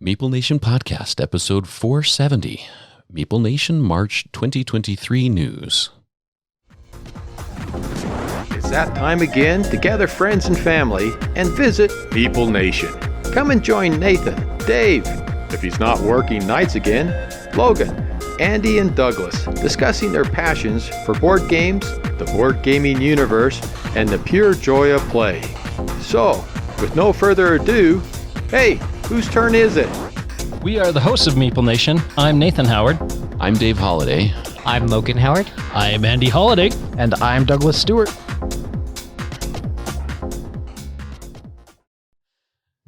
Meeple Nation Podcast, episode 470. Meeple Nation March 2023 news. It's that time again to gather friends and family and visit Meeple Nation. Come and join Nathan, Dave, if he's not working nights again, Logan, Andy, and Douglas discussing their passions for board games, the board gaming universe, and the pure joy of play. So, with no further ado, hey, whose turn is it? We are the hosts of Meeple Nation. I'm Nathan Howard. I'm Dave Holliday. I'm Logan Howard. I'm Andy Holliday. And I'm Douglas Stewart.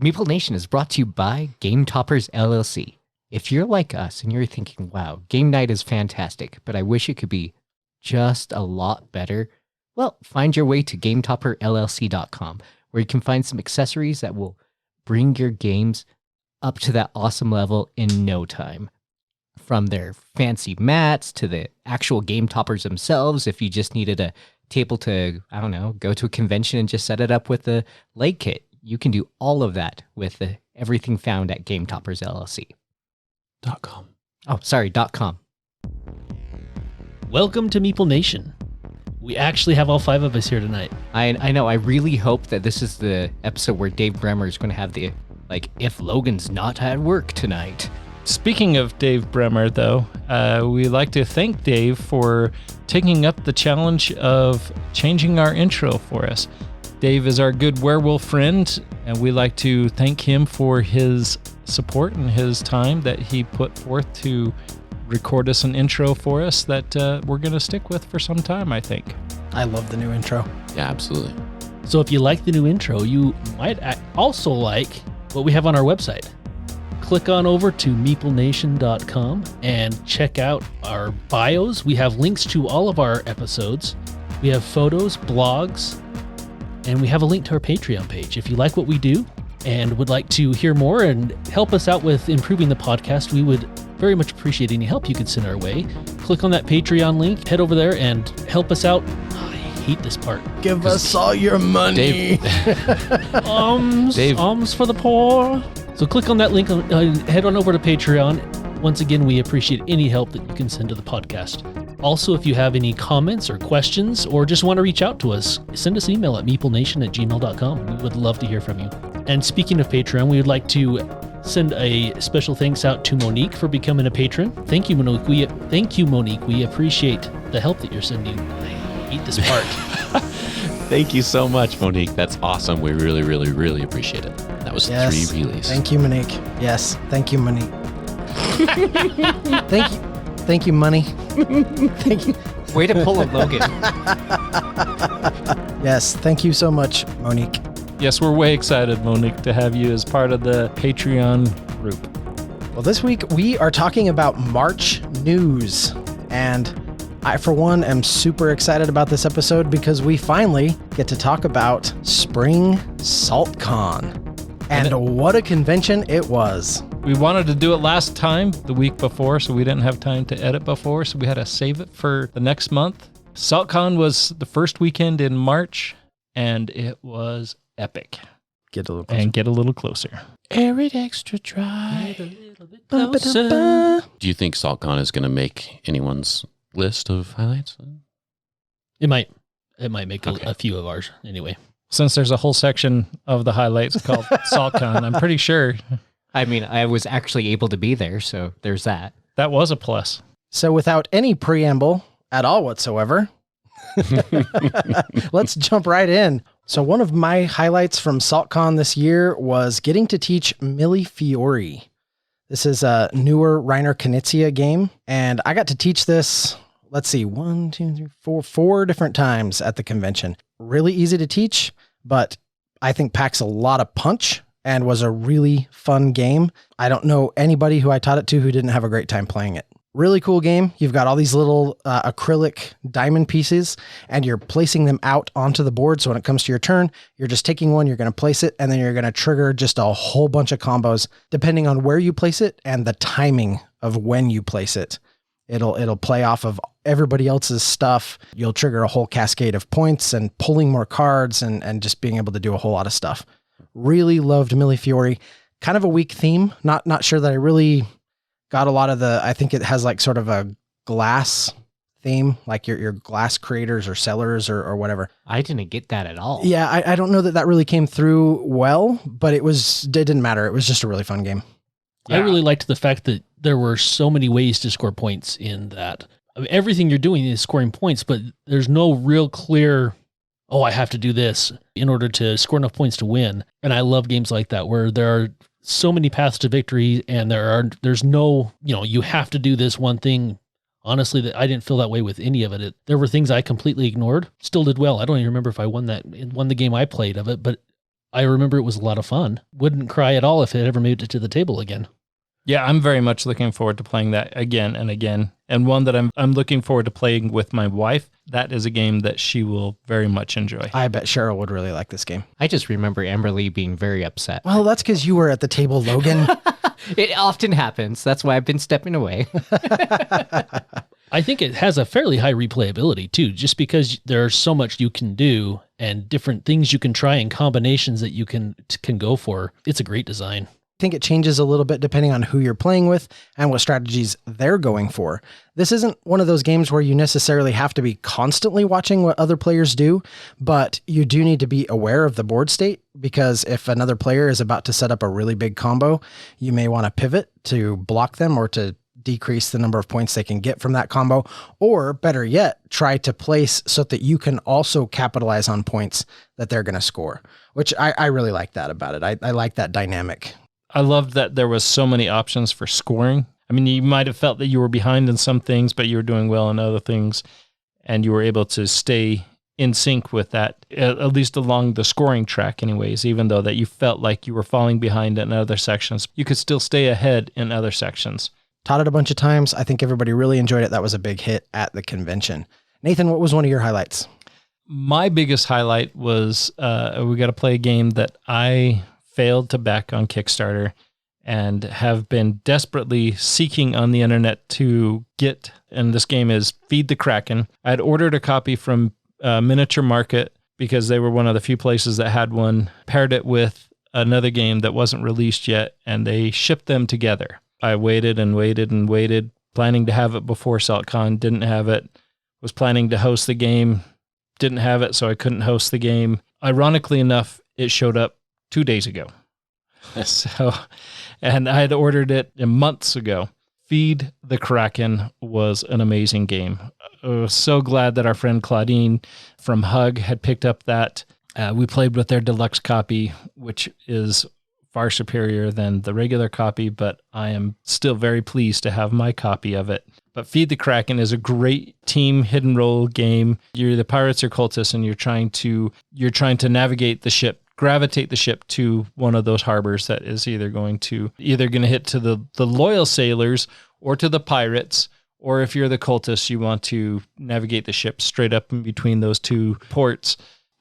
Meeple Nation is brought to you by Game Toppers LLC. If you're like us and you're thinking, wow, game night is fantastic, but I wish it could be just a lot better, well, find your way to GameTopperLLC.com, where you can find some accessories that will bring your games up to that awesome level in no time. From their fancy mats to the actual game toppers themselves, if you just needed a table to, I don't know, go to a convention and just set it up with the leg kit, you can do all of that with everything found at Game Toppers LLC. .com. Oh, sorry, .com. Welcome to Meeple Nation. We actually have all five of us here tonight. I know. I really hope that this is the episode where Dave Bremer is going to have the, if Logan's not at work tonight. Speaking of Dave Bremer, though, we'd like to thank Dave for taking up the challenge of changing our intro for us. Dave is our good werewolf friend, and we'd like to thank him for his support and his time that he put forth to record us an intro for us that we're going to stick with for some time, I think. I love the new intro. Yeah, absolutely. So if you like the new intro, you might also like what we have on our website. Click on over to meeplenation.com and check out our bios. We have links to all of our episodes. We have photos, blogs, and we have a link to our Patreon page. If you like what we do and would like to hear more and help us out with improving the podcast, we would very much appreciate any help you could send our way. Click on that Patreon link, head over there and help us out. Oh, I hate this part. Give us all your money. Alms for the poor. So click on that link and head on over to Patreon. Once again, we appreciate any help that you can send to the podcast. Also, if you have any comments or questions or just want to reach out to us, send us an email at meeplenation@gmail.com. We would love to hear from you. And speaking of Patreon, we would like to send a special thanks out to Monique for becoming a patron. Thank you, Monique. We appreciate the help that you're sending. I hate this part. Thank you so much, Monique. That's awesome. We really, really, really appreciate it. That was 3 Reelays. Thank you, Monique. Yes, thank you, Monique. Thank you, money. Thank you. Way to pull a Logan. Yes, thank you so much, Monique. Yes, we're way excited, Monique, to have you as part of the Patreon group. Well, this week we are talking about March news. And I, for one, am super excited about this episode because we finally get to talk about Spring SaltCon. And what a convention it was. We wanted to do it last time, the week before, so we didn't have time to edit before, so we had to save it for the next month. SaltCon was the first weekend in March, and it was epic. Get a little closer. And get a little closer. Air it extra dry. Do you think SaltCon is going to make anyone's list of highlights? It might make a few of ours anyway. Since there's a whole section of the highlights called SaltCon, I'm pretty sure. I mean, I was actually able to be there, so there's that. That was a plus. So without any preamble at all whatsoever, let's jump right in. So one of my highlights from SaltCon this year was getting to teach Millie Fiore. This is a newer Reiner Knizia game, and I got to teach this, let's see, 4 different times at the convention. Really easy to teach, but I think packs a lot of punch and was a really fun game. I don't know anybody who I taught it to who didn't have a great time playing it. Really cool game. You've got all these little acrylic diamond pieces and you're placing them out onto the board. So when it comes to your turn, you're just taking one, you're going to place it, and then you're going to trigger just a whole bunch of combos depending on where you place it and the timing of when you place it. It'll play off of everybody else's stuff. You'll trigger a whole cascade of points and pulling more cards and just being able to do a whole lot of stuff. Really loved Millie Fiore. kind of a weak theme. Not sure that I really got a lot of I think it has like sort of a glass theme, like your glass creators or sellers or whatever. I didn't get that at all. Yeah, I don't know that really came through well, but it didn't matter. It was just a really fun game. I really liked the fact that there were so many ways to score points in that. I mean, everything you're doing is scoring points, but there's no real clear, oh, I have to do this in order to score enough points to win. And I love games like that where there are so many paths to victory and there's no, you have to do this one thing. Honestly, that I didn't feel that way with any of it. There were things I completely ignored, still did well. I don't even remember if I won the game I played of it, but I remember it was a lot of fun. Wouldn't cry at all if it ever made it to the table again. Yeah, I'm very much looking forward to playing that again and again. And one that I'm looking forward to playing with my wife. That is a game that she will very much enjoy. I bet Cheryl would really like this game. I just remember Amberly being very upset. Well, that's because you were at the table, Logan. It often happens. That's why I've been stepping away. I think it has a fairly high replayability too, just because there's so much you can do and different things you can try and combinations that you can go for. It's a great design. I think it changes a little bit depending on who you're playing with and what strategies they're going for. This isn't one of those games where you necessarily have to be constantly watching what other players do, but you do need to be aware of the board state, because if another player is about to set up a really big combo, you may want to pivot to block them or to decrease the number of points they can get from that combo, or better yet, try to place so that you can also capitalize on points that they're going to score, which I really like that about it. I like that dynamic. I loved that there was so many options for scoring. I mean, you might have felt that you were behind in some things, but you were doing well in other things, and you were able to stay in sync with that, at least along the scoring track anyways, even though that you felt like you were falling behind in other sections. You could still stay ahead in other sections. Taught it a bunch of times. I think everybody really enjoyed it. That was a big hit at the convention. Nathan, what was one of your highlights? My biggest highlight was we got to play a game that I failed to back on Kickstarter and have been desperately seeking on the internet to get, and this game is Feed the Kraken. I had ordered a copy from Miniature Market because they were one of the few places that had one, paired it with another game that wasn't released yet, and they shipped them together. I waited and waited and waited, planning to have it before SaltCon, didn't have it, was planning to host the game, didn't have it, so I couldn't host the game. Ironically enough, it showed up 2 days ago. And I had ordered it months ago. Feed the Kraken was an amazing game. I was so glad that our friend Claudine from Hug had picked up that. We played with their deluxe copy, which is far superior than the regular copy, but I am still very pleased to have my copy of it. But Feed the Kraken is a great team hidden role game. You're the pirates or cultists, and you're trying to navigate the ship, gravitate the ship to one of those harbors that is either going to hit to the loyal sailors or to the pirates, or if you're the cultists, you want to navigate the ship straight up in between those two ports,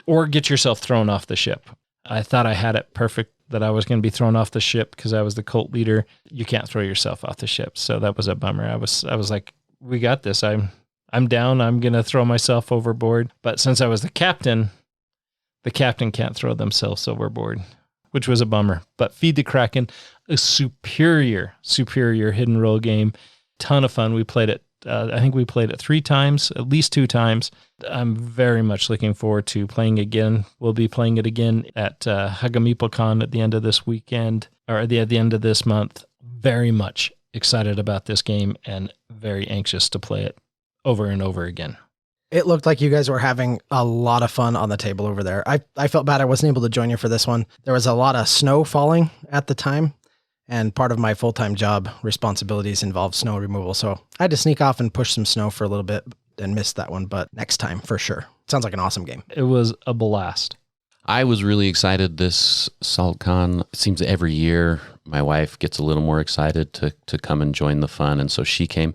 or get yourself thrown off the ship. I thought I had it perfect that I was going to be thrown off the ship because I was the cult leader. You can't throw yourself off the ship, so that was a bummer. I was like, we got this. I'm down. I'm going to throw myself overboard. But since I was the captain can't throw themselves overboard, which was a bummer. But Feed the Kraken, a superior hidden role game. Ton of fun. We played it. I think we played it 3 times, at least 2 times. I'm very much looking forward to playing again. We'll be playing it again at Meeple at the end of this weekend, or at the end of this month. Very much excited about this game and very anxious to play it over and over again. It looked like you guys were having a lot of fun on the table over there. I felt bad I wasn't able to join you for this one. There was a lot of snow falling at the time, and part of my full-time job responsibilities involved snow removal. So I had to sneak off and push some snow for a little bit and missed that one, but next time for sure. Sounds like an awesome game. It was a blast. I was really excited this SaltCon. It seems every year my wife gets a little more excited to come and join the fun, and so she came.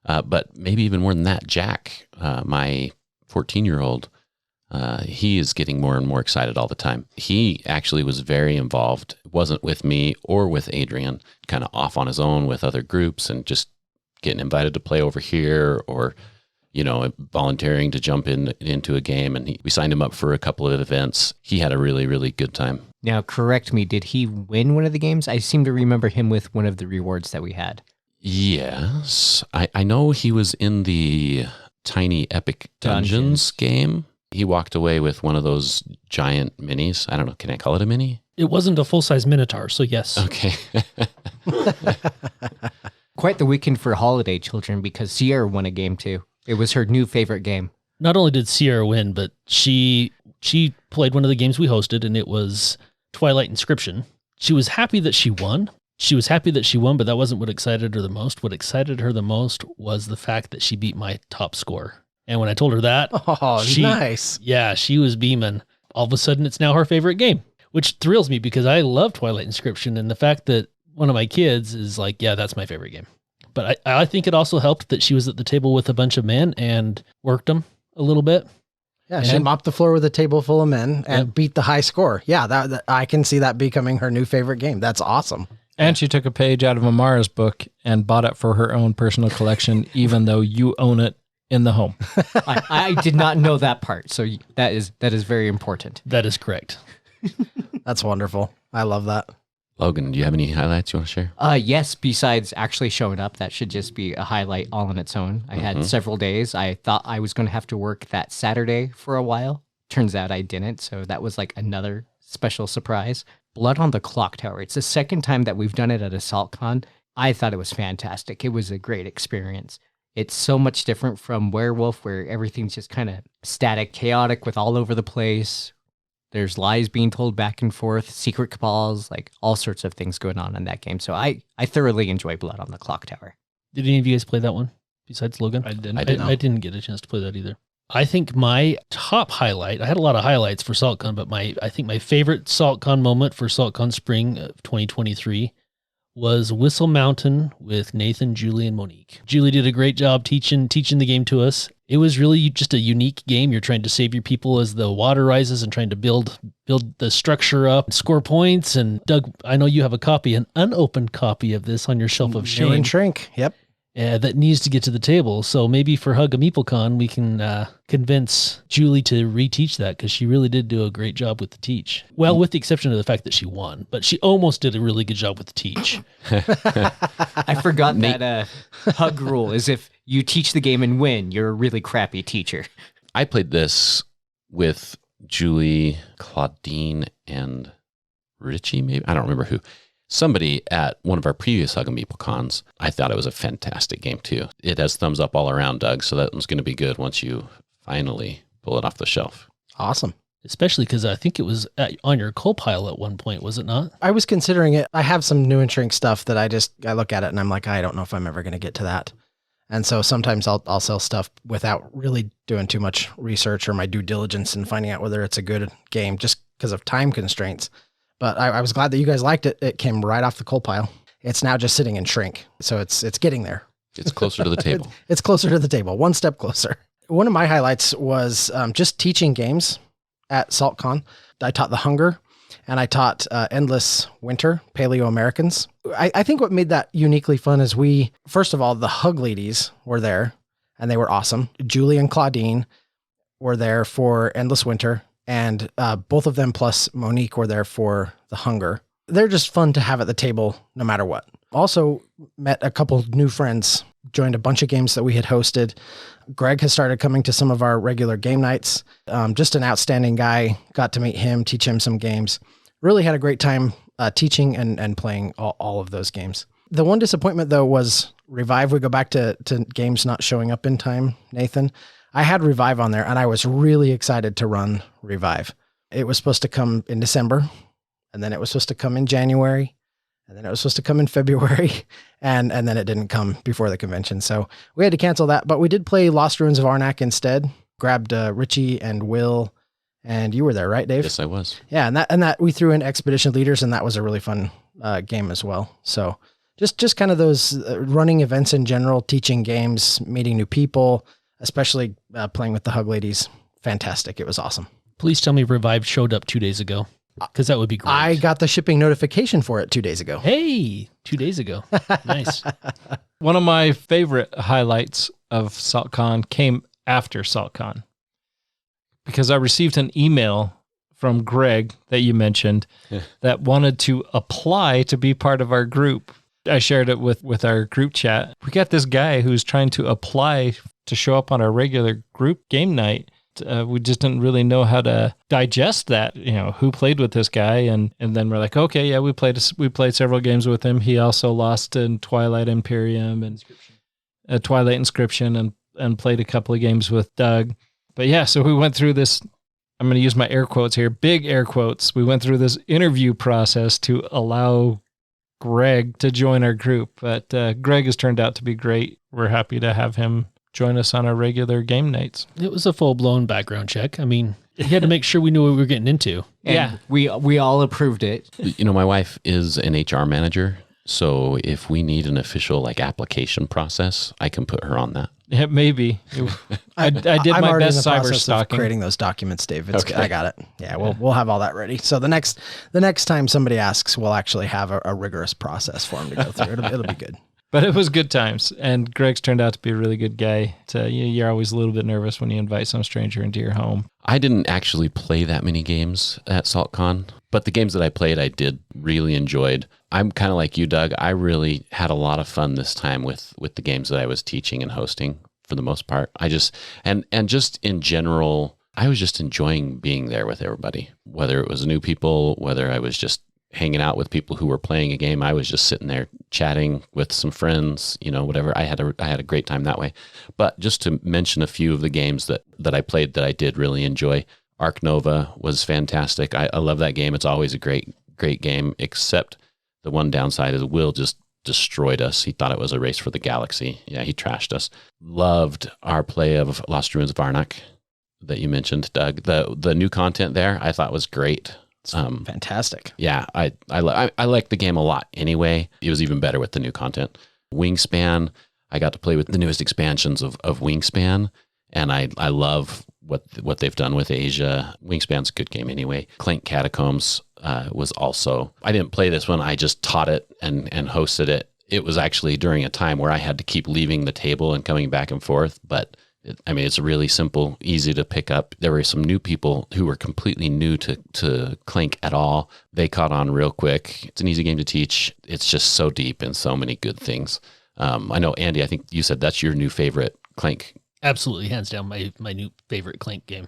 But maybe even more than that, Jack, my 14-year-old, he is getting more and more excited all the time. He actually was very involved. It wasn't with me or with Adrian, kind of off on his own with other groups and just getting invited to play over here or, volunteering to jump into a game. And we signed him up for a couple of events. He had a really, really good time. Now, correct me, did he win one of the games? I seem to remember him with one of the rewards that we had. Yes. I know he was in the Tiny Epic Dungeons game. He walked away with one of those giant minis. I don't know. Can I call it a mini? It wasn't a full-size Minotaur, so yes. Okay. Quite the weekend for holiday children because Sierra won a game too. It was her new favorite game. Not only did Sierra win, but she played one of the games we hosted, and it was Twilight Inscription. She was happy that she won. But that wasn't what excited her the most. What excited her the most was the fact that she beat my top score. And when I told her that, Nice. Yeah, she was beaming. All of a sudden, it's now her favorite game, which thrills me because I love Twilight Inscription, and the fact that one of my kids is like, yeah, that's my favorite game. But I think it also helped that she was at the table with a bunch of men and worked them a little bit. Yeah, she mopped the floor with a table full of men and beat the high score. Yeah, that I can see that becoming her new favorite game. That's awesome. And she took a page out of Amara's book and bought it for her own personal collection, even though you own it in the home. I did not know that part, so that is very important. That is correct. That's wonderful. I love that. Logan, do you have any highlights you want to share? Yes, besides actually showing up, that should just be a highlight all on its own. I had several days. I thought I was going to have to work that Saturday for a while. Turns out I didn't, so that was like another special surprise. Blood on the Clock Tower. It's the second time that we've done it at a SaltCon. I thought it was fantastic. It was a great experience. It's so much different from Werewolf, where everything's just kind of static, chaotic, with all over the place. There's lies being told back and forth, secret cabals, like all sorts of things going on in that game. So I thoroughly enjoy Blood on the Clock Tower. Did any of you guys play that one besides Logan? I didn't. I didn't get a chance to play that either. I think my top highlight, I had a lot of highlights for SaltCon, but I think my favorite SaltCon moment for SaltCon Spring of 2023 was Whistle Mountain with Nathan, Julie, and Monique. Julie did a great job teaching the game to us. It was really just a unique game. You're trying to save your people as the water rises and trying to build the structure up, score points. And Doug, I know you have a copy, an unopened copy of this on your shelf of shame. New and Shrink. Yep. That needs to get to the table. So maybe for Hug a MeepleCon, we can convince Julie to reteach that because she really did do a great job with the teach. Well, with the exception of the fact that she won, but she almost did a really good job with the teach. I forgot that Hug rule is if you teach the game and win, you're a really crappy teacher. I played this with Julie, Claudine, and Richie, maybe? I don't remember who. Somebody at one of our previous Hug 'em Meeple cons. I thought it was a fantastic game too. It has thumbs up all around, Doug, so that one's going to be good once you finally pull it off the shelf. Awesome. Especially because I think it was on your coal pile at one point, was it not? I was considering it. I have some New and Shrink stuff that I look at it and I'm like, I don't know if I'm ever going to get to that. And so sometimes I'll sell stuff without really doing too much research or my due diligence and finding out whether it's a good game just because of time constraints. But I was glad that you guys liked it. It came right off the coal pile. It's now just sitting in Shrink. So it's getting there. It's closer to the table. It's closer to the table, one step closer. One of my highlights was just teaching games at SaltCon. I taught The Hunger and I taught Endless Winter, Paleo Americans. I think what made that uniquely fun is first of all, the Hug ladies were there and they were awesome. Julie and Claudine were there for Endless Winter. And both of them plus Monique were there for The Hunger. They're just fun to have at the table no matter what. Also met a couple new friends, joined a bunch of games that we had hosted. Greg has started coming to some of our regular game nights. Just an outstanding guy. Got to meet him, teach him some games. Really had a great time teaching and playing all of those games. The one disappointment, though, was Revive. We go back to games not showing up in time, Nathan. I had Revive on there and I was really excited to run Revive. It was supposed to come in December and then it was supposed to come in January and then it was supposed to come in February and then it didn't come before the convention. So we had to cancel that, but we did play Lost Ruins of Arnak instead. Grabbed Richie and Will, and you were there, right, Dave? Yes, I was. Yeah. And that we threw in Expedition Leaders and that was a really fun game as well. So just kind of those running events in general, teaching games, meeting new people, especially playing with the Hug ladies. Fantastic. It was awesome. Please tell me Revive showed up 2 days ago, because that would be great. I got the shipping notification for it 2 days ago. Hey, 2 days ago. Nice. One of my favorite highlights of SaltCon came after SaltCon because I received an email from Greg that you mentioned that wanted to apply to be part of our group. I shared it with our group chat. We got this guy who's trying to apply to show up on our regular group game night. We just didn't really know how to digest that, who played with this guy. And then we're like, okay, yeah, we played several games with him. He also lost in Twilight Imperium and Twilight Inscription and played a couple of games with Doug. But yeah, so we went through this, I'm going to use my air quotes here, big air quotes. We went through this interview process to allow Greg to join our group. But Greg has turned out to be great. We're happy to have him join us on our regular game nights. It was a full-blown background check. I mean, you had to make sure we knew what we were getting into. And we all approved it. My wife is an HR manager, so if we need an official application process, I can put her on that. Yeah, maybe. I did I'm my already best in the process cyber of stalking. creating those documents, Dave. Okay. I got it. Yeah, we'll have all that ready. So the next time somebody asks, we'll actually have a rigorous process for them to go through. It'll be good. But it was good times, and Greg's turned out to be a really good guy. You're always a little bit nervous when you invite some stranger into your home. I didn't actually play that many games at SaltCon, but the games that I played, I did really enjoyed. I'm kind of like you, Doug. I really had a lot of fun this time with the games that I was teaching and hosting for the most part. I just in general, I was just enjoying being there with everybody, whether it was new people, whether I was just hanging out with people who were playing a game. I was just sitting there chatting with some friends, whatever. I had a great time that way. But just to mention a few of the games that I played that I did really enjoy, Ark Nova was fantastic. I love that game. It's always a great game, except the one downside is Will just destroyed us. He thought it was a race for the galaxy. Yeah, he trashed us. Loved our play of Lost Ruins of Arnak that you mentioned, Doug. The new content there I thought was great. Fantastic. Yeah, I like the game a lot anyway. It was even better with the new content. Wingspan, I got to play with the newest expansions of Wingspan, and I love what they've done with Asia. Wingspan's a good game anyway. Clank Catacombs was also, I didn't play this one, I just taught it and hosted it. It was actually during a time where I had to keep leaving the table and coming back and forth, but it's really simple, easy to pick up. There were some new people who were completely new to Clank at all. They caught on real quick. It's an easy game to teach. It's just so deep and so many good things. I know, Andy, I think you said that's your new favorite Clank. Absolutely, hands down, my new favorite Clank game.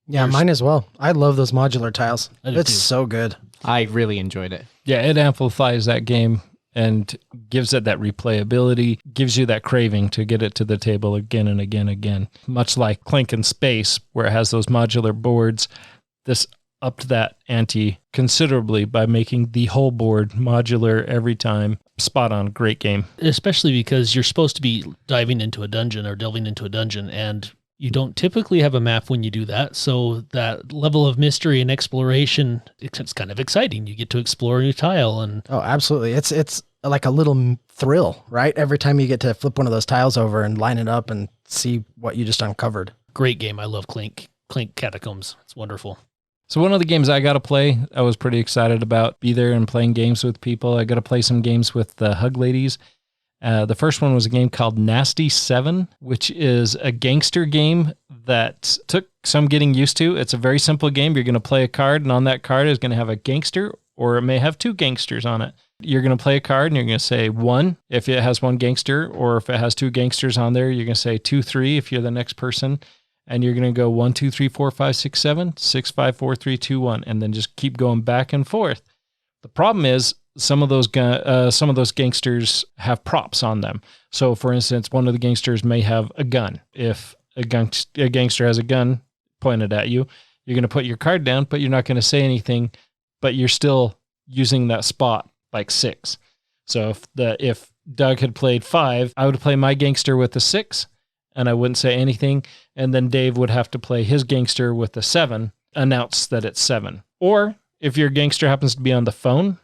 Yeah, mine as well. I love those modular tiles. I do It's too. so good. I really enjoyed it. Yeah, it amplifies that game and gives it that replayability, gives you that craving to get it to the table again and again and again. Much like Clank in Space, where it has those modular boards, this upped that ante considerably by making the whole board modular every time. Spot on, great game. Especially because you're supposed to be diving into a dungeon or delving into a dungeon, and you don't typically have a map when you do that. So that level of mystery and exploration, it's kind of exciting. You get to explore a new tile. And Oh, absolutely. It's like a little thrill, right? Every time you get to flip one of those tiles over and line it up and see what you just uncovered. great game. I love Clank Catacombs. It's wonderful. So one of the games I got to play, I was pretty excited about. Be there and playing games with people. I got to play some games with the Hug Ladies. The first one was a game called Nasty 7, which is a gangster game that took some getting used to. It's a very simple game. You're going to play a card, and on that card is going to have a gangster, or it may have two gangsters on it. You're going to play a card, and you're going to say 1 if it has one gangster, or if it has two gangsters on there, you're going to say 2, 3 if you're the next person. And you're going to go 1, 2, 3, 4, 5, 6, 7, 6, 5, 4, 3, 2, 1, and then just keep going back and forth. The problem is some of those gangsters have props on them. So, for instance, one of the gangsters may have a gun. If a gangster has a gun pointed at you, you're going to put your card down, but you're not going to say anything. But you're still using that spot like 6. So if Doug had played 5, I would play my gangster with a 6. And I wouldn't say anything. And then Dave would have to play his gangster with a 7, announce that it's 7. Or if your gangster happens to be on the phone,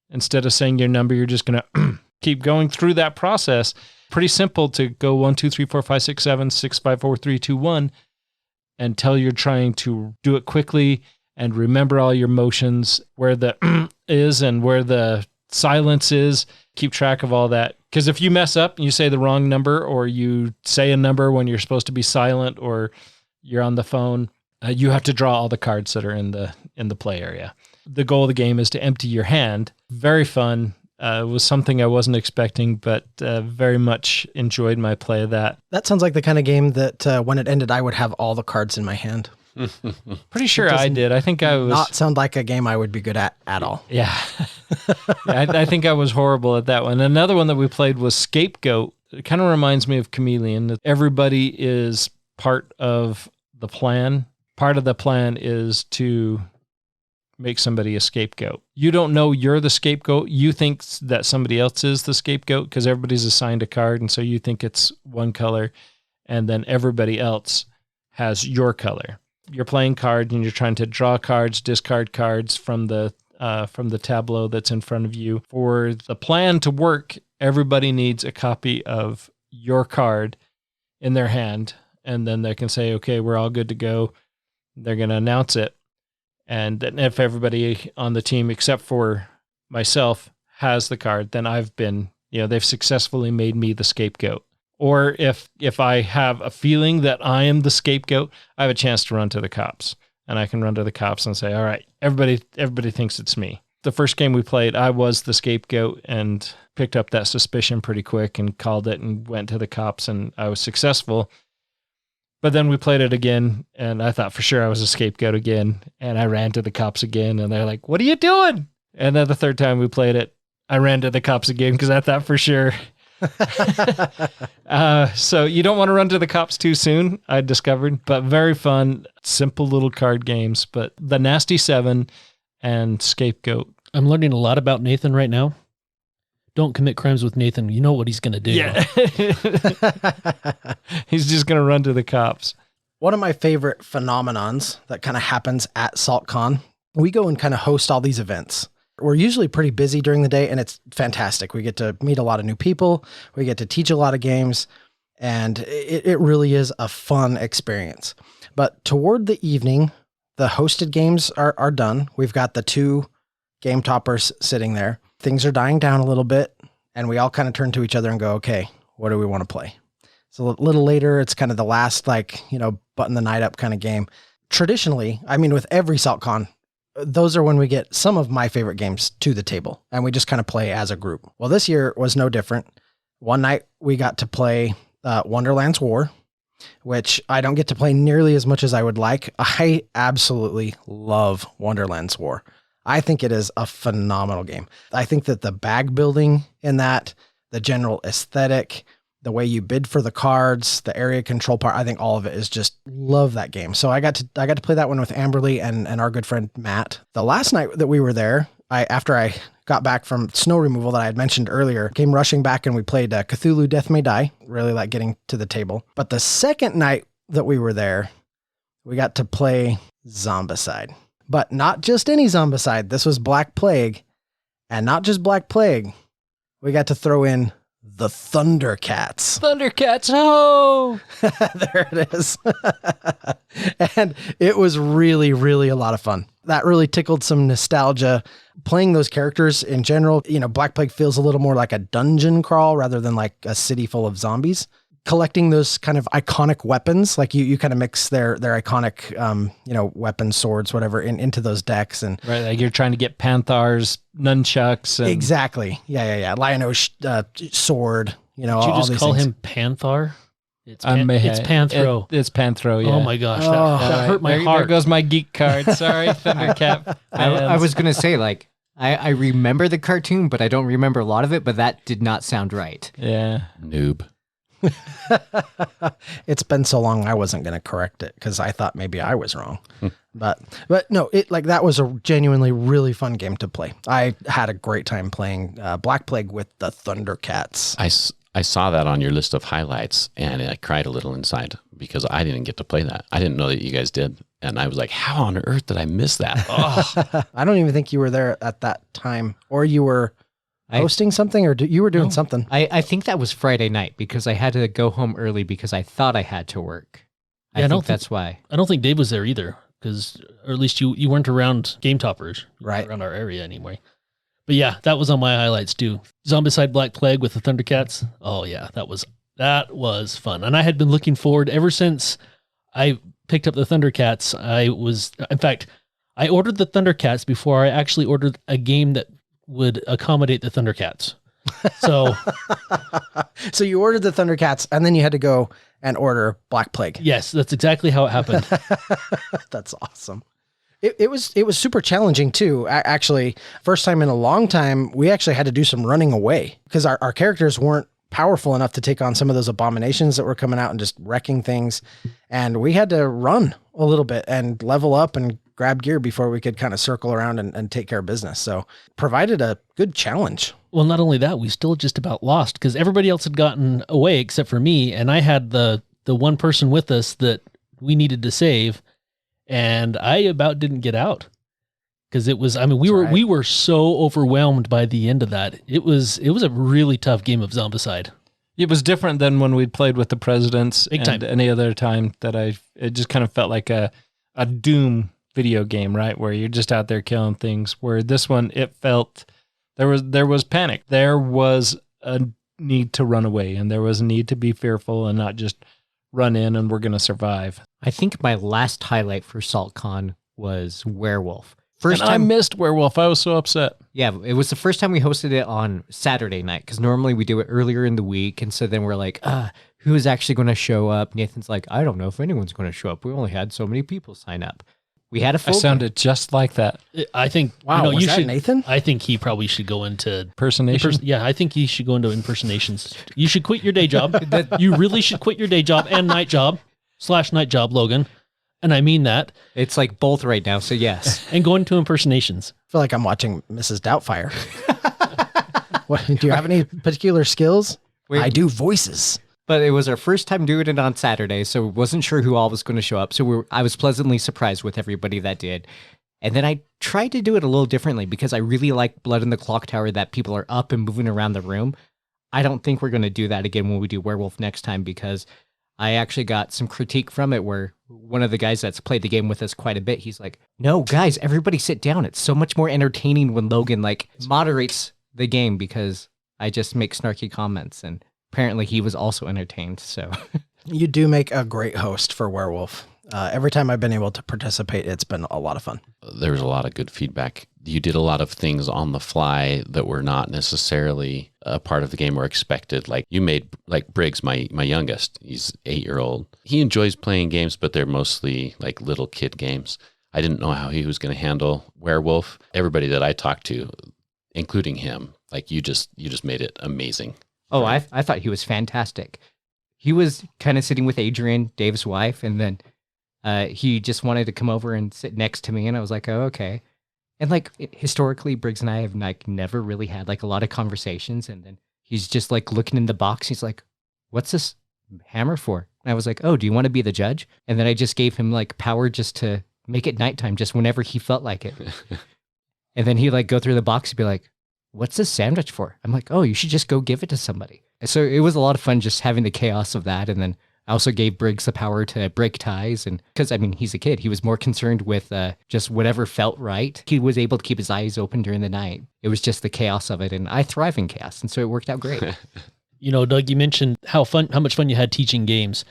instead of saying your number, you're just going to keep going through that process. Pretty simple to go 1, 2, 3, 4, 5, 6, 7, 6, 5, 4, 3, 2, 1 until you're trying to do it quickly and remember all your motions, where the is and where the silence is. Keep track of all that. Because if you mess up and you say the wrong number, or you say a number when you're supposed to be silent, or you're on the phone, You have to draw all the cards that are in the play area. The goal of the game is to empty your hand. Very fun. It was something I wasn't expecting, but very much enjoyed my play of that. That sounds like the kind of game that when it ended, I would have all the cards in my hand. Pretty sure I did. I think I was not sound like a game I would be good at all. Yeah. I think I was horrible at that one. Another one that we played was Scapegoat. It kind of reminds me of Chameleon. Everybody is part of the plan. Part of the plan is to make somebody a scapegoat. You don't know you're the scapegoat. You think that somebody else is the scapegoat because everybody's assigned a card, and so you think it's one color, and then everybody else has your color. You're playing cards, and you're trying to draw cards, discard cards from the tableau that's in front of you. For the plan to work, everybody needs a copy of your card in their hand, and then they can say, okay, we're all good to go. They're going to announce it. And then if everybody on the team, except for myself, has the card, then I've been, they've successfully made me the scapegoat. Or if I have a feeling that I am the scapegoat, I have a chance to run to the cops. And I can run to the cops and say, all right, everybody thinks it's me. The first game we played, I was the scapegoat and picked up that suspicion pretty quick and called it and went to the cops, and I was successful. But then we played it again, and I thought for sure I was a scapegoat again, and I ran to the cops again, and they're like, what are you doing? And then the third time we played it, I ran to the cops again because I thought for sure. So you don't want to run to the cops too soon, I discovered, but very fun, simple little card games. But the Nasty Seven and Scapegoat. I'm learning a lot about Nathan right now. Don't commit crimes with Nathan. You know what he's going to do. Yeah. He's just going to run to the cops. One of my favorite phenomenons that kind of happens at SaltCon, we go and kind of host all these events. We're usually pretty busy during the day, and it's fantastic. We get to meet a lot of new people. We get to teach a lot of games, and it really is a fun experience. But toward the evening, the hosted games are done. We've got the 2 game toppers sitting there. Things are dying down a little bit, and we all kind of turn to each other and go, okay, what do we want to play? So a little later, it's kind of the last, button the night up kind of game. Traditionally, with every SaltCon, those are when we get some of my favorite games to the table, and we just kind of play as a group. Well, this year was no different. One night we got to play Wonderland's War, which I don't get to play nearly as much as I would like. I absolutely love Wonderland's War. I think it is a phenomenal game. I think that the bag building in that, the general aesthetic, the way you bid for the cards, the area control part, I think all of it is just love that game. So I got to play that one with Amberly and our good friend Matt. The last night that we were there, after I got back from snow removal that I had mentioned earlier, came rushing back and we played Cthulhu Death May Die. Really like getting to the table. But the second night that we were there, we got to play Zombicide. But not just any Zombicide. This was Black Plague. And not just Black Plague. We got to throw in the Thundercats. Thundercats, oh! There it is. And it was really, really a lot of fun. That really tickled some nostalgia. Playing those characters in general, Black Plague feels a little more like a dungeon crawl rather than like a city full of zombies. Collecting those kind of iconic weapons, like you kind of mix their iconic, weapons, swords, whatever, into those decks. And right, like you're trying to get Panthars, nunchucks. And exactly. Yeah. Lion-O sword, Did all you just these call things. him Panthar? It's it's Panthro. It's Panthro, yeah. Oh my gosh, that hurt my heart. There goes my geek card. Sorry, Thundercat. I was going to say, I remember the cartoon, but I don't remember a lot of it, but that did not sound right. Yeah. Noob. It's been so long I wasn't going to correct it because I thought maybe I was wrong. But no, that was a genuinely really fun game to play. I had a great time playing Black Plague with the Thundercats. I saw that on your list of highlights, and I cried a little inside because I didn't get to play that. I didn't know that you guys did. And I was like, how on earth did I miss that? Oh. I don't even think you were there at that time, or you were hosting something, or you were doing something. I think that was Friday night because I had to go home early because I thought I had to work. Yeah, I think that's why. I don't think Dave was there either, or at least you weren't around Game Toppers. You right? Around our area anyway. But yeah, that was on my highlights too. Zombicide Black Plague with the Thundercats. Oh yeah, that was fun, and I had been looking forward ever since I picked up the Thundercats, I ordered the Thundercats before I actually ordered a game that would accommodate the Thundercats. So, So you ordered the Thundercats, and then you had to go and order Black Plague. yes, that's exactly how it happened. That's awesome. It was super challenging too. Actually, first time in a long time, we actually had to do some running away because our characters weren't powerful enough to take on some of those abominations that were coming out and just wrecking things. And we had to run a little bit and level up and grab gear before we could kind of circle around and take care of business. So provided a good challenge. Well, not only that, we still just about lost because everybody else had gotten away except for me, and I had the one person with us that we needed to save, and I about didn't get out because it was. I mean, we were so overwhelmed by the end of that. It was a really tough game of Zombicide. It was different than when we'd played with the Presidents Big and time. any other time that it just kind of felt like a Doom video game, right? Where you're just out there killing things. Where this one, it felt there was panic. There was a need to run away, and there was a need to be fearful and not just run in and we're going to survive. I think my last highlight for SaltCon was Werewolf. And I missed Werewolf. I was so upset. Yeah, it was the first time we hosted it on Saturday night because normally we do it earlier in the week. And so then we're like, who is actually going to show up? Nathan's like, I don't know if anyone's going to show up. We only had so many people sign up. We had a full. I sounded just like that. I think. Wow, was you that should, Nathan? I think he probably should go into Impersonation? Yeah, I think he should go into impersonations. You should quit your day job. You really should quit your day job and night job / night job, Logan. And I mean that. It's like both right now, so yes. And go into impersonations. I feel like I'm watching Mrs. Doubtfire. What, do you have any particular skills? Wait. I do voices. But it was our first time doing it on Saturday, so wasn't sure who all was going to show up. So I was pleasantly surprised with everybody that did. And then I tried to do it a little differently because I really like Blood in the Clock Tower that people are up and moving around the room. I don't think we're going to do that again when we do Werewolf next time because I actually got some critique from it where one of the guys that's played the game with us quite a bit, he's like, no, guys, everybody sit down. It's so much more entertaining when Logan moderates the game because I just make snarky comments. And apparently he was also entertained. So You do make a great host for Werewolf. Every time I've been able to participate, it's been a lot of fun. There was a lot of good feedback. You did a lot of things on the fly that were not necessarily a part of the game or expected. Like you made, like Briggs, my youngest, he's 8-year-old. He enjoys playing games, but they're mostly like little kid games. I didn't know how he was going to handle Werewolf. Everybody that I talked to, including him, like you just made it amazing. Oh, I thought he was fantastic. He was kind of sitting with Adrian, Dave's wife, and then he just wanted to come over and sit next to me, and I was like, oh, okay. And historically, Briggs and I have never really had a lot of conversations, and then he's just looking in the box. He's like, what's this hammer for? And I was like, oh, do you want to be the judge? And then I just gave him power just to make it nighttime, just whenever he felt like it. And then he'd go through the box and be like, what's this sandwich for? I'm like, oh, you should just go give it to somebody. So it was a lot of fun just having the chaos of that. And then I also gave Briggs the power to break ties. And because, he's a kid, he was more concerned with just whatever felt right. He was able to keep his eyes open during the night. It was just the chaos of it. And I thrive in chaos. And so it worked out great. Doug, you mentioned how much fun you had teaching games.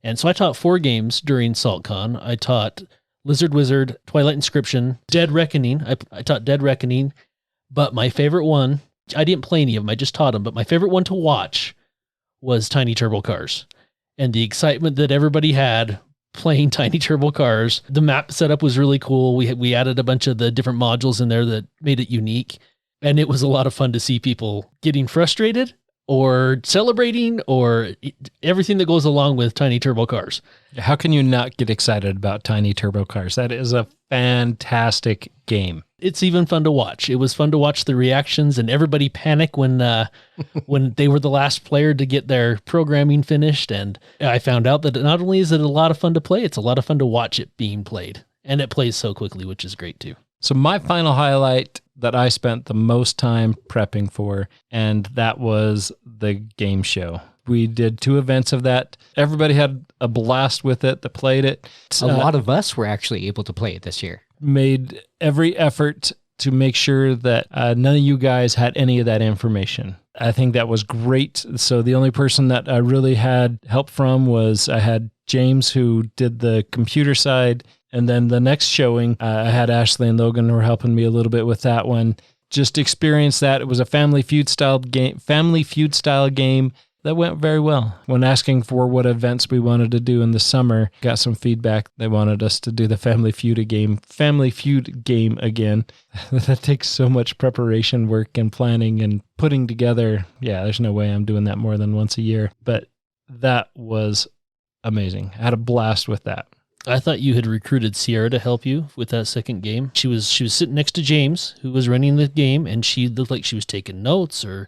And so I taught 4 games during SaltCon. I taught Lizard Wizard, Twilight Inscription, Dead Reckoning. I taught Dead Reckoning. But my favorite one, I didn't play any of them, I just taught them, but my favorite one to watch was Tiny Turbo Cars. And the excitement that everybody had playing Tiny Turbo Cars. The map setup was really cool. We added a bunch of the different modules in there that made it unique. And it was a lot of fun to see people getting frustrated or celebrating or everything that goes along with Tiny Turbo Cars. How can you not get excited about Tiny Turbo Cars? That is a fantastic game. It's even fun to watch. It was fun to watch the reactions and everybody panic when they were the last player to get their programming finished. And I found out that not only is it a lot of fun to play, it's a lot of fun to watch it being played. And it plays so quickly, which is great too. So my final highlight that I spent the most time prepping for, and that was the game show. We did 2 events of that. Everybody had a blast with it that played it. A lot of us were actually able to play it this year. Made every effort to make sure that none of you guys had any of that information. I think that was great. So the only person that I really had help from was I had James, who did the computer side. And then the next showing, I had Ashley and Logan who were helping me a little bit with that one. Just experienced that. It was a Family Feud style game that went very well. When asking for what events we wanted to do in the summer, got some feedback. They wanted us to do the Family Feud game again. That takes so much preparation work and planning and putting together. Yeah, there's no way I'm doing that more than once a year. But that was amazing. I had a blast with that. I thought you had recruited Sierra to help you with that second game. She was sitting next to James, who was running the game, and she looked like she was taking notes or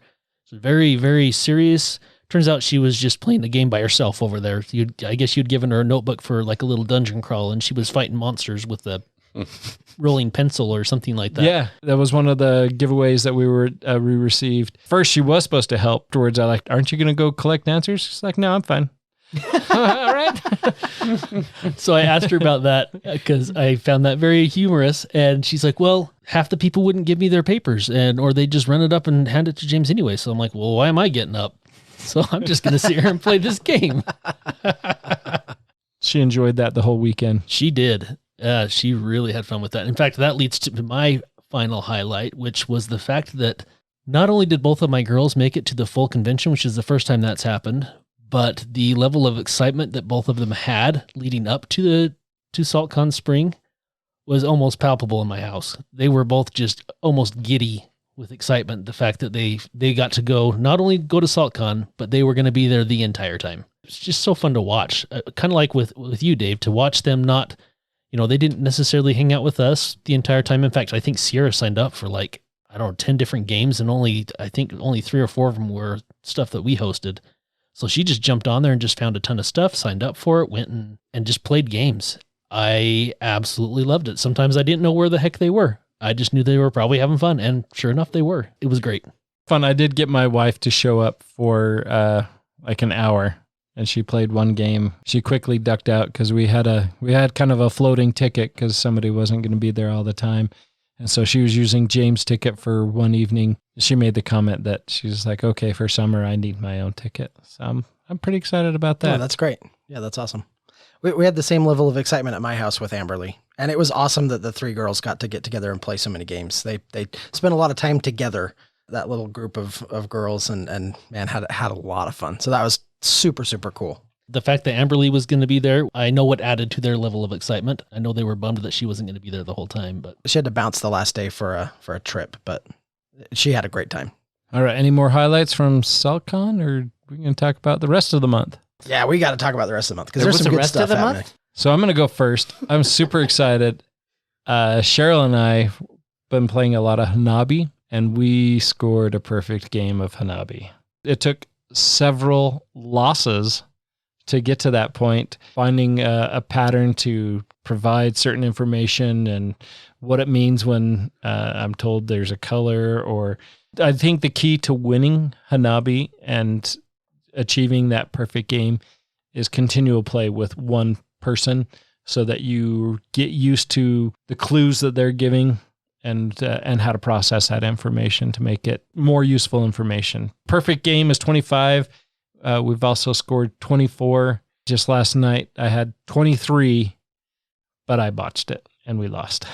very, very serious. Turns out she was just playing the game by herself over there. I guess you'd given her a notebook for like a little dungeon crawl, and she was fighting monsters with a rolling pencil or something like that. Yeah, that was one of the giveaways that we received. First, she was supposed to help. Afterwards, I aren't you going to go collect answers? She's like, no, I'm fine. All right. So I asked her about that because I found that very humorous. And she's like, well, half the people wouldn't give me their papers or they just run it up and hand it to James anyway. So I'm like, well, why am I getting up? So I'm just going to sit here and play this game. She enjoyed that the whole weekend. She did. She really had fun with that. In fact, that leads to my final highlight, which was the fact that not only did both of my girls make it to the full convention, which is the first time that's happened, but the level of excitement that both of them had leading up to SaltCon Spring was almost palpable in my house. They were both just almost giddy with excitement. The fact that they got to not only go to SaltCon, but they were going to be there the entire time. It's just so fun to watch. Kind of like with you, Dave, to watch them not, they didn't necessarily hang out with us the entire time. In fact, I think Sierra signed up for 10 different games, and only 3 or 4 of them were stuff that we hosted. So she just jumped on there and just found a ton of stuff, signed up for it, went and just played games. I absolutely loved it. Sometimes I didn't know where the heck they were. I just knew they were probably having fun, and sure enough, they were. It was great. Fun. I did get my wife to show up for an hour, and she played one game. She quickly ducked out because we had kind of a floating ticket because somebody wasn't going to be there all the time. And so she was using James' ticket for one evening. She made the comment that she's like, okay, for summer, I need my own ticket. So I'm pretty excited about that. Oh, that's great. Yeah, that's awesome. We had the same level of excitement at my house with Amberly. And it was awesome that the 3 girls got to get together and play so many games. They spent a lot of time together, that little group of girls, and man, had a lot of fun. So that was super, super cool. The fact that Amberly was going to be there, I know what added to their level of excitement. I know they were bummed that she wasn't going to be there the whole time, but she had to bounce the last day for a trip, but she had a great time. All right. Any more highlights from SaltCon, or are we going to talk about the rest of the month? Yeah, we got to talk about the rest of the month because there's some good stuff happening. So I'm going to go first. I'm super excited. Cheryl and I been playing a lot of Hanabi, and we scored a perfect game of Hanabi. It took several losses to get to that point, finding a pattern to provide certain information and what it means when I'm told there's a color. Or I think the key to winning Hanabi and achieving that perfect game is continual play with one person so that you get used to the clues that they're giving and how to process that information to make it more useful information. Perfect game is 25. We've also scored 24. Just last night, I had 23, but I botched it, and we lost.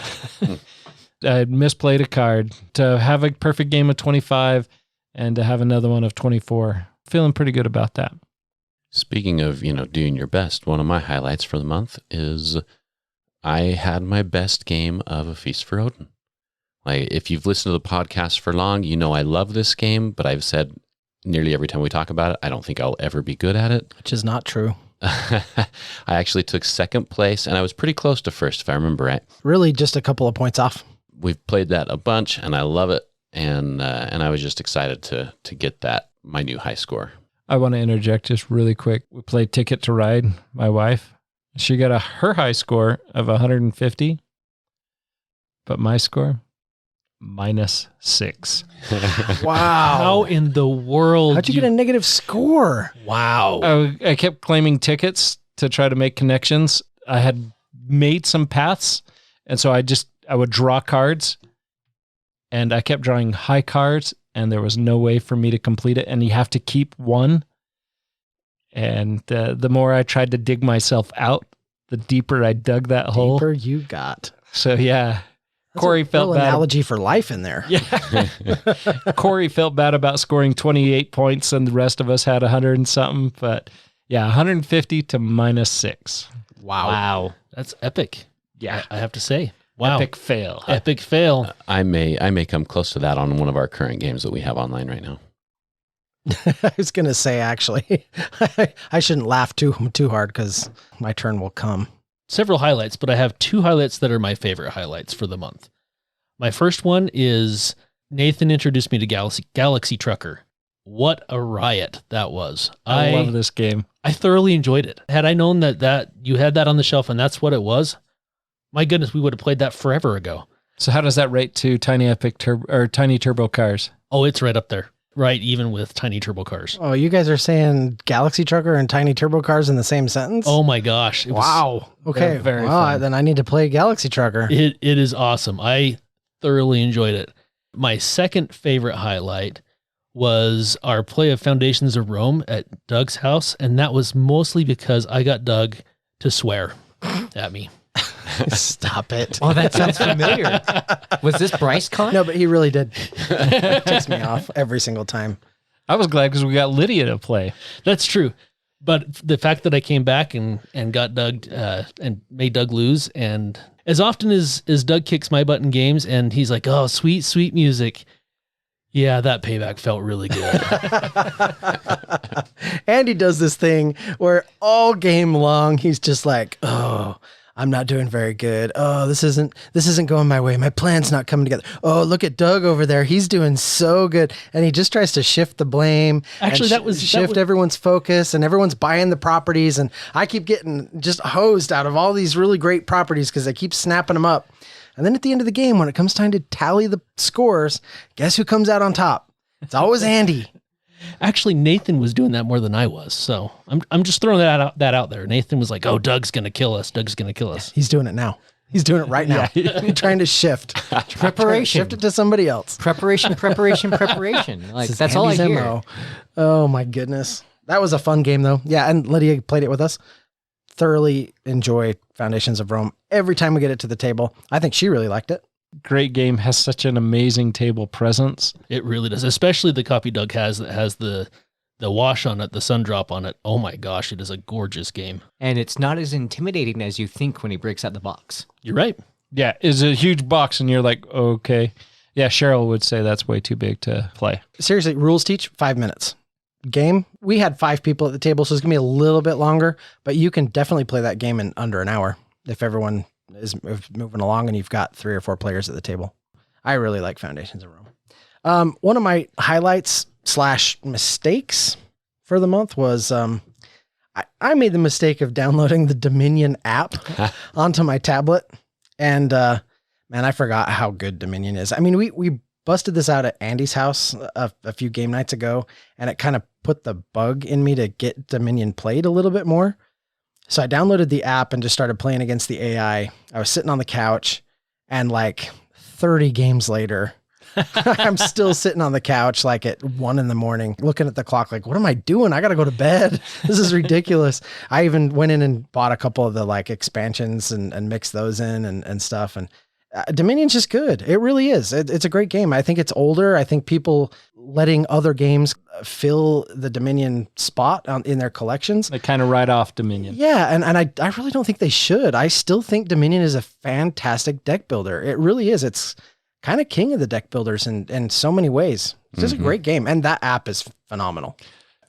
I had misplayed a card. To have a perfect game of 25 and to have another one of 24, feeling pretty good about that. Speaking of, doing your best, one of my highlights for the month is I had my best game of A Feast for Odin. Like, if you've listened to the podcast for long, I love this game, but I've said nearly every time we talk about it, I don't think I'll ever be good at it. Which is not true. I actually took second place, and I was pretty close to first, if I remember right. Really just a couple of points off. We've played that a bunch, and I love it, and I was just excited to get my new high score. I want to interject just really quick. We played Ticket to Ride, my wife. She got her high score of 150, but my score, -6. Wow. How in the world? How'd you get a negative score? Wow. I kept claiming tickets to try to make connections. I had made some paths, and so I would draw cards, and I kept drawing high cards, and there was no way for me to complete it. And you have to keep one. And the more I tried to dig myself out, the deeper I dug that hole. Deeper you got. So yeah, That's Corey a felt real bad. analogy for life in there. Yeah. Corey felt bad about scoring 28 points and the rest of us had 100 and something. But yeah, 150 to -6. Wow. That's epic. Yeah. I have to say. Wow. Epic fail. Epic fail. I may come close to that on one of our current games that we have online right now. I was going to say, actually, I shouldn't laugh too hard because my turn will come. Several highlights, but I have 2 highlights that are my favorite highlights for the month. My first one is Nathan introduced me to Galaxy Trucker. What a riot that was. I love this game. I thoroughly enjoyed it. Had I known that you had that on the shelf and that's what it was, my goodness, we would have played that forever ago. So how does that rate to Tiny Turbo Cars? Oh, it's right up there. Right, even with Tiny Turbo Cars. Oh, you guys are saying Galaxy Trucker and Tiny Turbo Cars in the same sentence? Oh my gosh. Wow. Okay. very well, fun. then I need to play Galaxy Trucker. It is awesome. I thoroughly enjoyed it. My second favorite highlight was our play of Foundations of Rome at Doug's house, and that was mostly because I got Doug to swear at me. Stop it. Oh, that sounds familiar. Was this BryceCon? No, but he really did. Takes me off every single time. I was glad because we got Lydia to play. That's true. But the fact that I came back and got Doug and made Doug lose, and as often as Doug kicks my butt in games and he's like, oh, sweet, sweet music. Yeah, that payback felt really good. Andy does this thing where all game long, he's just like, oh, I'm not doing very good. Oh, this isn't going my way. My plan's not coming together. Oh, look at Doug over there. He's doing so good. And he just tries to shift the blame. Actually, and shift everyone's focus, and everyone's buying the properties. And I keep getting just hosed out of all these really great properties because I keep snapping them up. And then at the end of the game, when it comes time to tally the scores, guess who comes out on top? It's always Andy. Actually, Nathan was doing that more than I was. So I'm just throwing that out there. Nathan was like, oh, Doug's going to kill us. Doug's going to kill us. He's doing it now. He's doing it right now. He's trying to shift. Preparation. Shift it to somebody else. Preparation. Like, This is that's all I Andy's hear. MO. Oh my goodness. That was a fun game though. Yeah, and Lydia played it with us. Thoroughly enjoy Foundations of Rome every time we get it to the table. I think she really liked it. Great game. Has such an amazing table presence. It really does. Especially the copy Doug has that has the wash on it, the sun drop on it. Oh my gosh, it is a gorgeous game. And it's not as intimidating as you think when he breaks out the box. You're right. Yeah, it's a huge box, and you're like, okay. Yeah, Cheryl would say that's way too big to play. Seriously, rules teach 5 minutes. Game, we had 5 people at the table, so it's gonna be a little bit longer, but you can definitely play that game in under an hour if everyone is moving along and you've got 3 or 4 players at the table. I really like Foundations of Rome. One of my highlights / mistakes for the month was I made the mistake of downloading the Dominion app onto my tablet, and man, I forgot how good Dominion is. I mean, we busted this out at Andy's house a few game nights ago, and it kind of put the bug in me to get Dominion played a little bit more. So I downloaded the app and just started playing against the AI. I was sitting on the couch, and like 30 games later, I'm still sitting on the couch like at 1 a.m, looking at the clock like, what am I doing? I got to go to bed. This is ridiculous. I even went in and bought a couple of the like expansions and mixed those in and stuff. And Dominion's just good. It really is. It's a great game. I think it's older. I think people letting other games fill the Dominion spot in their collections. They kind of write off Dominion. Yeah, and I really don't think they should. I still think Dominion is a fantastic deck builder. It really is. It's kind of king of the deck builders in so many ways. It's just a great game, and that app is phenomenal.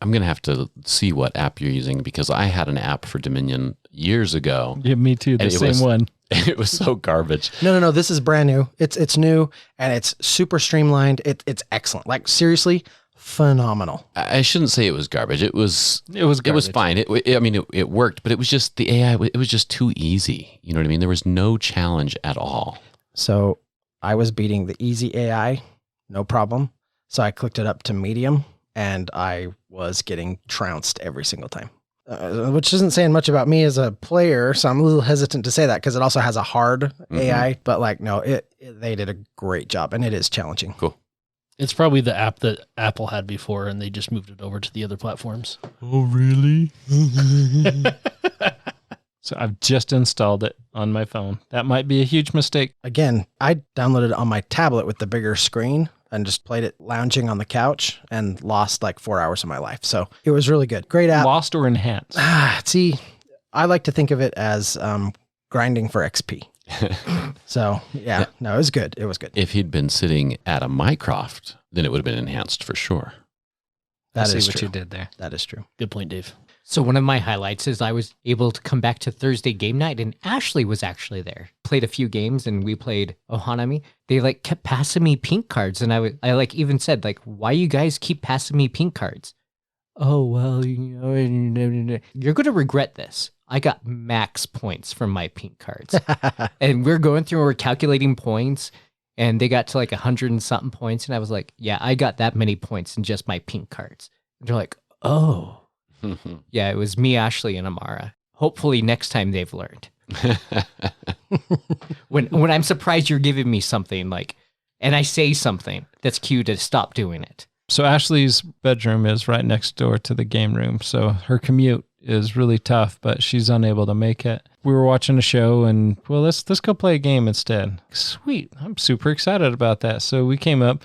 I'm going to have to see what app you're using because I had an app for Dominion years ago. Yeah, me too. The same one. It was so garbage. No. This is brand new. It's new, and it's super streamlined. It's excellent. Like seriously, phenomenal. I shouldn't say it was garbage. It was garbage. fine. It worked, but it was just the AI. It was just too easy. You know what I mean? There was no challenge at all. So I was beating the easy AI, no problem. So I clicked it up to medium, and I was getting trounced every single time. Which isn't saying much about me as a player, so I'm a little hesitant to say that because it also has a hard AI. But like, no, they did a great job, and it is challenging. Cool. It's probably the app that Apple had before, and they just moved it over to the other platforms. Oh, really? So I've just installed it on my phone. That might be a huge mistake. Again, I downloaded it on my tablet with the bigger screen and just played it lounging on the couch and lost like 4 hours of my life. So it was really good. Great app. Lost or enhanced? See, I like to think of it as grinding for XP. So yeah, no, it was good. It was good. If he'd been sitting at a Mycroft, then it would have been enhanced for sure. That I is see what true. you did there. That is true. Good point, Dave. So one of my highlights is I was able to come back to Thursday game night, and Ashley was actually there. Played a few games, and we played Ohanami. They like kept passing me pink cards, and I like even said like, "Why you guys keep passing me pink cards?" Oh well, you know, you're gonna regret this. I got max points from my pink cards, and we're going through, we're calculating points, and they got to like 100 and something points, and I was like, "Yeah, I got that many points in just my pink cards." And they're like, "Oh." Yeah, it was me, Ashley, and Amara. Hopefully next time they've learned. When I'm surprised you're giving me something like, and I say something that's cue to stop doing it. So Ashley's bedroom is right next door to the game room. So her commute is really tough, but she's unable to make it. We were watching a show and, well, let's go play a game instead. Sweet. I'm super excited about that. So we came up.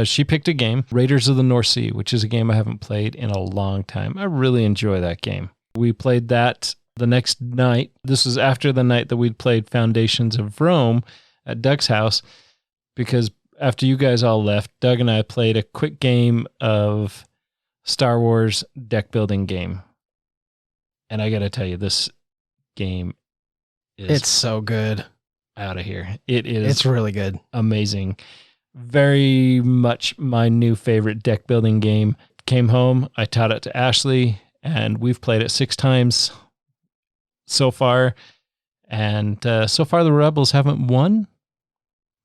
She picked a game, Raiders of the North Sea, which is a game I haven't played in a long time. I really enjoy that game. We played that the next night. This was after the night that we'd played Foundations of Rome at Doug's house, because after you guys all left, Doug and I played a quick game of Star Wars deck building game. And I got to tell you, this game is It's so good. out of here. It's really good. amazing. Very much my new favorite deck building game. Came home, I taught it to Ashley, and we've played it 6 times so far. And so far, the Rebels haven't won.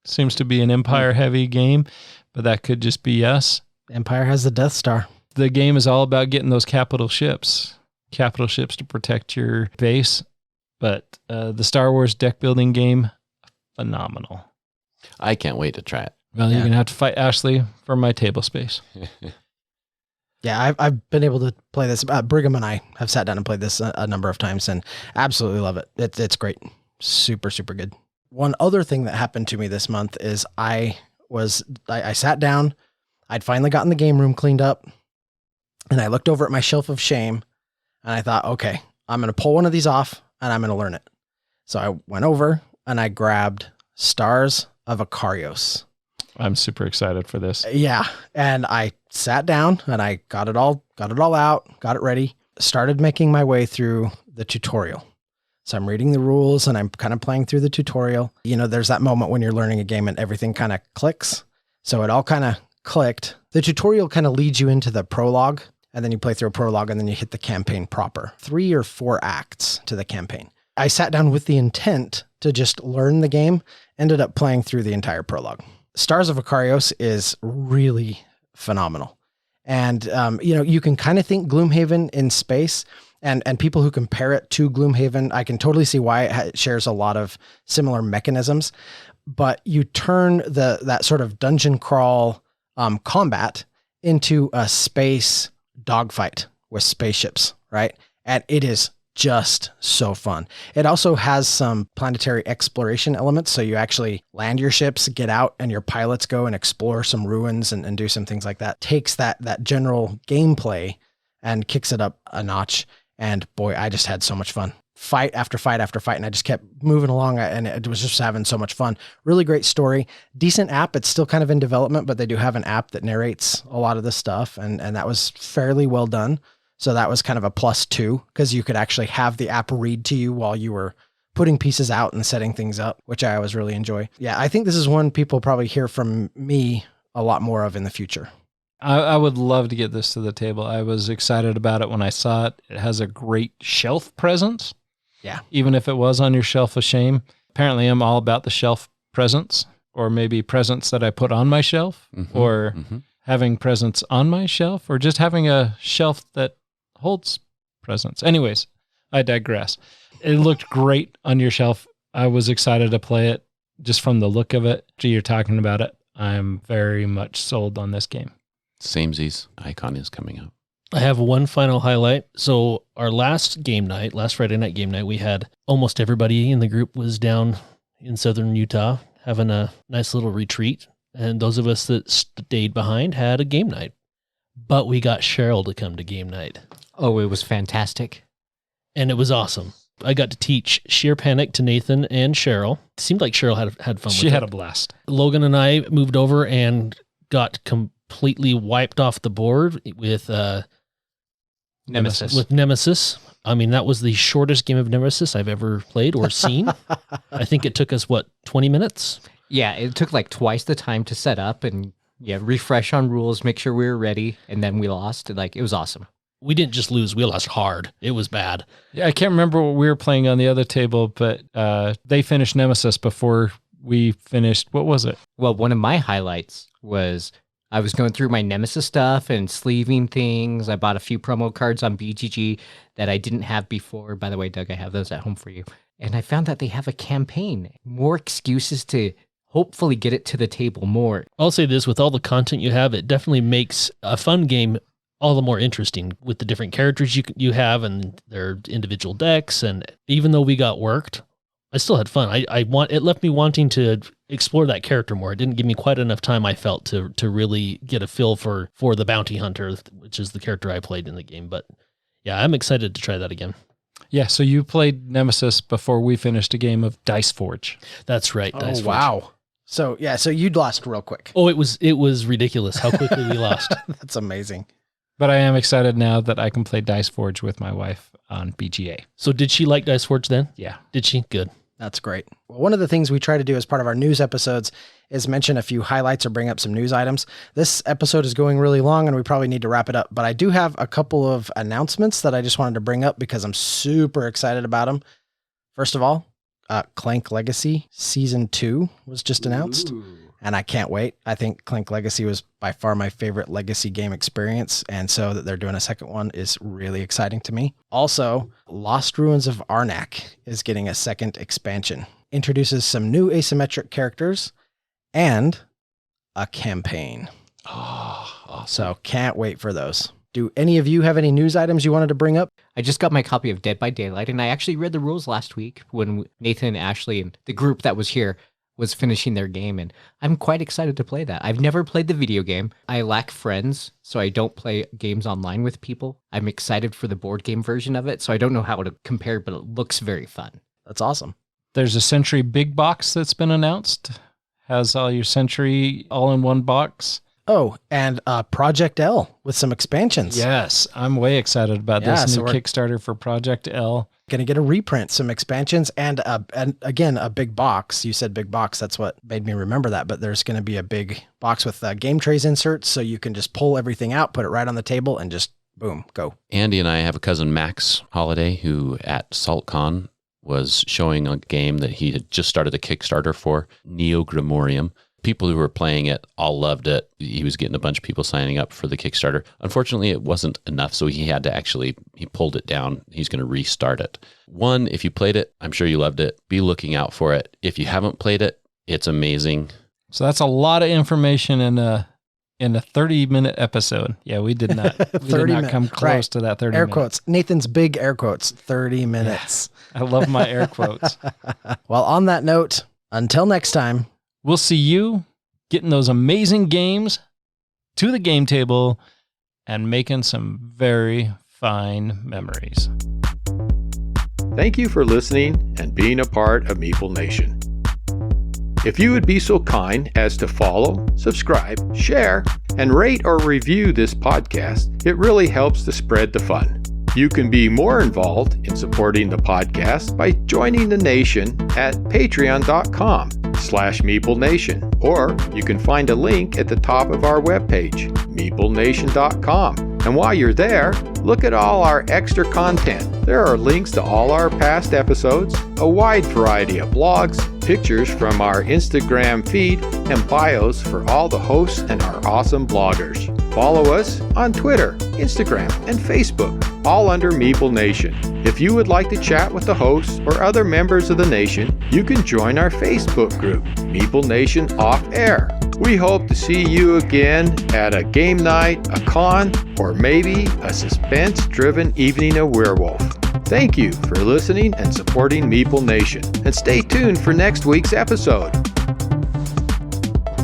Seems to be an Empire-heavy game, but that could just be us. Empire has the Death Star. The game is all about getting those capital ships to protect your base. But the Star Wars deck building game, phenomenal. I can't wait to try it. Well, you're going to have to fight Ashley for my table space. Yeah, I've been able to play this. Brigham and I have sat down and played this a number of times and absolutely love it. It's great. Super, super good. One other thing that happened to me this month is I sat down, I'd finally gotten the game room cleaned up, and I looked over at my shelf of shame, and I thought, okay, I'm going to pull one of these off, and I'm going to learn it. So I went over, and I grabbed Stars of Akarios. I'm super excited for this. Yeah. And I sat down and I got it all out, got it ready, started making my way through the tutorial. So I'm reading the rules and I'm kind of playing through the tutorial. You know, there's that moment when you're learning a game and everything kind of clicks. So it all kind of clicked. The tutorial kind of leads you into the prologue, and then you play through a prologue and then you hit the campaign proper. 3 or 4 acts to the campaign. I sat down with the intent to just learn the game, ended up playing through the entire prologue. Stars of Akarios is really phenomenal. And, you know, you can kind of think Gloomhaven in space, and people who compare it to Gloomhaven, I can totally see why it shares a lot of similar mechanisms, but you turn that sort of dungeon crawl combat into a space dogfight with spaceships, right? And it is just so fun. It also has some planetary exploration elements. So you actually land your ships, get out, and your pilots go and explore some ruins and do some things like that. Takes that general gameplay and kicks it up a notch. And boy, I just had so much fun. Fight after fight after fight. And I just kept moving along, and it was just having so much fun. Really great story. Decent app. It's still kind of in development, but they do have an app that narrates a lot of the stuff. And that was fairly well done. So that was kind of a +2, because you could actually have the app read to you while you were putting pieces out and setting things up, which I always really enjoy. Yeah, I think this is one people probably hear from me a lot more of in the future. I would love to get this to the table. I was excited about it when I saw it. It has a great shelf presence. Yeah. Even if it was on your shelf of shame. Apparently I'm all about the shelf presence, or maybe presents that I put on my shelf, or having presents on my shelf, or just having a shelf that holds presents. Anyways, I digress. It looked great on your shelf. I was excited to play it just from the look of it. You're talking about it. I'm very much sold on this game. Samesies. Icon is coming up. I have one final highlight. So our last Friday night game night, we had almost everybody in the group was down in southern Utah having a nice little retreat. And those of us that stayed behind had a game night. But we got Cheryl to come to game night. Oh, it was fantastic. And it was awesome. I got to teach Sheer Panic to Nathan and Cheryl. It seemed like Cheryl had fun with it. She had a blast. Logan and I moved over and got completely wiped off the board with Nemesis. With Nemesis. I mean, that was the shortest game of Nemesis I've ever played or seen. I think it took us, 20 minutes? Yeah, it took like twice the time to set up and refresh on rules, make sure we were ready, and then we lost. Like, it was awesome. We didn't just lose, we lost hard. It was bad. Yeah, I can't remember what we were playing on the other table, but they finished Nemesis before we finished. What was it? Well, one of my highlights was I was going through my Nemesis stuff and sleeving things. I bought a few promo cards on BGG that I didn't have before. By the way, Doug, I have those at home for you. And I found that they have a campaign. More excuses to hopefully get it to the table more. I'll say this, with all the content you have, it definitely makes a fun game all the more interesting with the different characters you have and their individual decks. And even though we got worked, I still had fun. It left me wanting to explore that character more. It didn't give me quite enough time, I felt, to really get a feel for the bounty hunter, which is the character I played in the game. But yeah, I'm excited to try that again. Yeah, so you played Nemesis before we finished a game of Dice Forge. That's right. Oh, Dice Forge. wow. So you'd lost real quick. Oh, it was ridiculous how quickly we lost. That's amazing. But I am excited now that I can play Dice Forge with my wife on BGA. So did she like Dice Forge then? Yeah. Did she? Good. That's great. Well, one of the things we try to do as part of our news episodes is mention a few highlights or bring up some news items. This episode is going really long and we probably need to wrap it up, but I do have a couple of announcements that I just wanted to bring up because I'm super excited about them. First of all, Clank Legacy Season 2 was just announced. Ooh. And I can't wait. I think Clank Legacy was by far my favorite Legacy game experience. And so that they're doing a second one is really exciting to me. Also, Lost Ruins of Arnak is getting a second expansion. Introduces some new asymmetric characters and a campaign. Oh, awesome. So can't wait for those. Do any of you have any news items you wanted to bring up? I just got my copy of Dead by Daylight, and I actually read the rules last week when Nathan, Ashley, and the group that was here was finishing their game, and I'm quite excited to play that. I've never played the video game. I lack friends, so I don't play games online with people. I'm excited for the board game version of it, so I don't know how to compare, but it looks very fun. That's awesome. There's a Century Big Box that's been announced. Has all your Century all in one box. Oh, and Project L with some expansions. Yes, I'm way excited about Yeah, this so new we're- Kickstarter for Project L. Going to get a reprint, some expansions, and again, a big box. You said big box. That's what made me remember that. But there's going to be a big box with game trays inserts, so you can just pull everything out, put it right on the table, and just boom, go. Andy and I have a cousin, Max Holiday, who at SaltCon was showing a game that he had just started a Kickstarter for, Neo Grimorium. People who were playing it all loved it. He was getting a bunch of people signing up for the Kickstarter. Unfortunately, it wasn't enough, so he pulled it down. He's going to restart it. One, if you played it, I'm sure you loved it. Be looking out for it. If you haven't played it, it's amazing. So that's a lot of information in a 30-minute episode. Yeah, we did not. We did not come close right. to that 30 Air minutes. quotes. Nathan's big air quotes. 30 minutes. I love my air quotes. Well, on that note, until next time. We'll see you getting those amazing games to the game table and making some very fine memories. Thank you for listening and being a part of Meeple Nation. If you would be so kind as to follow, subscribe, share, and rate or review this podcast, it really helps to spread the fun. You can be more involved in supporting the podcast by joining the nation at patreon.com/Meeple Nation, or you can find a link at the top of our webpage, meeplenation.com. And while you're there, look at all our extra content. There are links to all our past episodes, a wide variety of blogs, pictures from our Instagram feed, and bios for all the hosts and our awesome bloggers. Follow us on Twitter, Instagram, and Facebook, all under Meeple Nation. If you would like to chat with the hosts or other members of the nation, you can join our Facebook group, Meeple Nation Off Air. We hope to see you again at a game night, a con, or maybe a suspense-driven evening of werewolf. Thank you for listening and supporting Meeple Nation, and stay tuned for next week's episode.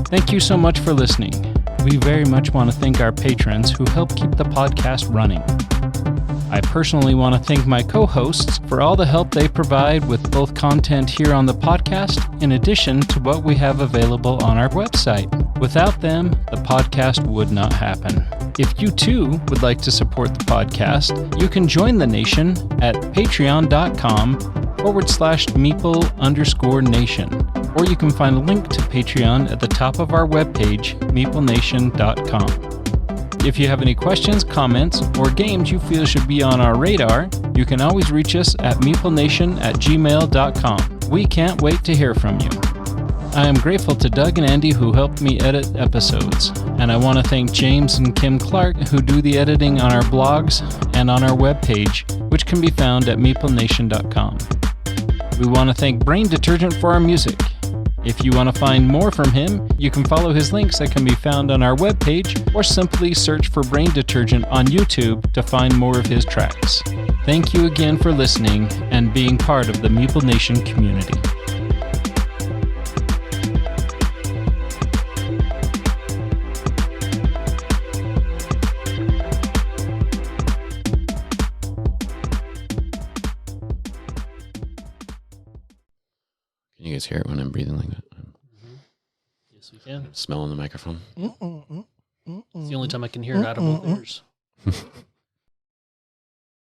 Thank you so much for listening. We very much want to thank our patrons who help keep the podcast running. I personally want to thank my co-hosts for all the help they provide with both content here on the podcast, in addition to what we have available on our website. Without them, the podcast would not happen. If you too would like to support the podcast, you can join the nation at patreon.com/Meeple_Nation. Or you can find a link to Patreon at the top of our webpage, meeplenation.com. If you have any questions, comments, or games you feel should be on our radar, you can always reach us at meeplenation@gmail.com. We can't wait to hear from you. I am grateful to Doug and Andy who helped me edit episodes, and I want to thank James and Kim Clark who do the editing on our blogs and on our webpage, which can be found at meeplenation.com. We want to thank Brain Detergent for our music. If you want to find more from him, you can follow his links that can be found on our webpage, or simply search for Brain Detergent on YouTube to find more of his tracks. Thank you again for listening and being part of the Meeple Nation community. Can you guys hear it when I'm breathing like that? Yes, we can. Smelling the microphone. It's the only time I can hear it out of both ears.